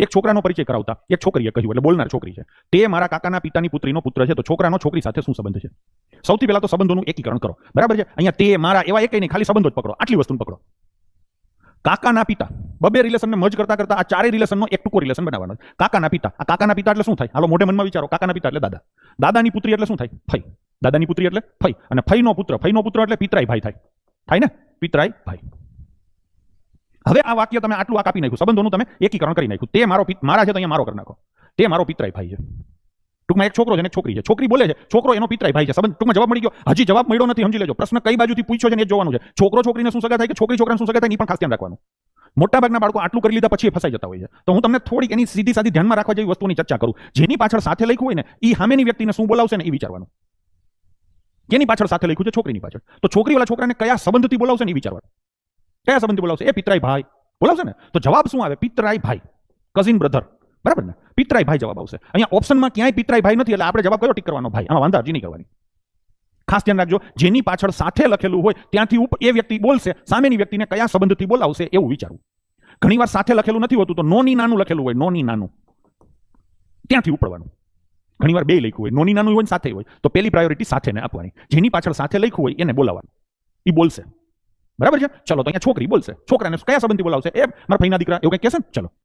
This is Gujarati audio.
એક છોકરાનો પરિચય કરાવતા એક છોકરીએ કહ્યું, એટલે બોલનાર છોકરી છે, તે મારા કાકાના પિતાની પુત્રીનો પુત્ર છે. તો છોકરાનો છોકરી સાથે શું સંબંધ છે? સૌથી પહેલા તો સંબંધોનું એકીકરણ કરો. બરાબર છે? અહીંયા તે મારા એવા એક નહીં, ખાલી સંબંધો જ પકડો. આટલી વસ્તુને પકડો. કાકાના પિતા, બબે રિલેશનને મર્જ કરતા કરતા આ ચારે રિલેશનનો એક ટૂંકો રિલેશન બનાવવાનો. કાકાના પિતા, આ કાકાના પિતા એટલે શું થાય? હાલો મોઢે મનમાં વિચારો. કાકાના પિતા એટલે દાદા. દાદાની પુત્રી એટલે શું થાય? ફઈ. દાદાની પુત્રી એટલે ફઈ. અને ફઈનો પુત્ર એટલે પિતરાઈ ભાઈ થાય. થાય ને? પિતરાઈ ભાઈ. હવે આ વાક્ય તમે આટલું આ કાપી નાખ્યું, સંબંધોનું તમે એકીકરણ કરી નાખ્યું. તે મારા છે તો અહીંયા મારો કરી નાખો. તે મારો પિતરાઈ ભાઈ છે. ટૂંકમાં એક છોકરો છે ને એક છોકરી છે. છોકરી બોલે છે, છોકરો એનો પિતરાઈ ભાઈ છે. સંબંધ ટૂંકમાં જવાબ મળી ગયો. હજી જવાબ મળ્યો નથી, સમજી લેજો. પ્રશ્ન કઈ બાજુથી પૂછ્યો છે ને એ જોવાનું છે. છોકરો છોકરીને શું સગા થાય કે છોકરી છોકરાને શું સગા થાય એ પણ ખાસ ધ્યાન રાખવાનું. મોટાભાગના બાળકો આટલું કરી લીધા પછી ફસાઈ જતા હોય છે. તો હું તમને થોડીક એની સીધી સાદી ધ્યાનમાં રાખવા જેવી વસ્તુની ચર્ચા કરું. જેની પાછળ સાથે લખ્યું હોય ને એ સામેની વ્યક્તિને શું બોલાવશે ને એ વિચારવાનું. કેની પાછળ સાથે લખ્યું છે? છોકરીની પાછળ. તો છોકરીવાળા છોકરાને કયા સંબંધથી બોલાવશે ને એ વિચારવાનું. કયા સંબંધથી બોલાવશે? એ પિતરાઈ ભાઈ બોલાવશે ને. તો જવાબ શું આવે? પિતરાઈ ભાઈ, કઝિન બ્રધર. બરાબર ને? પિતરાઈ ભાઈ જવાબ આવશે. અહીંયા ઓપ્શનમાં ક્યાંય પિતરાઈ ભાઈ નથી, એટલે આપણે જવાબ કયો ટીક કરવાનો? ભાઈ. આમાં વાંધા નહીં કરવાની. ખાસ ધ્યાન રાખજો, જેની પાછળ સાથે લખેલું હોય ત્યાંથી એ વ્યક્તિ બોલશે, સામેની વ્યક્તિને કયા સંબંધથી બોલાવશે એવું વિચારવું. ઘણીવાર સાથે લખેલું નથી હોતું, તો નોની નાનું લખેલું હોય, નોની નાનું, ત્યાંથી ઉપડવાનું. ઘણીવાર બે લખ્યું હોય, નોની નાનું હોય ને સાથે હોય, તો પેલી પ્રાયોરિટી સાથેને આપવાની. જેની પાછળ સાથે લખ્યું હોય એને બોલાવવાનું, એ બોલશે. બરાબર છે? ચલો, તો અહીંયા છોકરી બોલશે. છોકરાને કયા સંબંધથી બોલાવશે? એ મારા ભાઈના દીકરા એવું કંઈ કહેશે ને. ચલો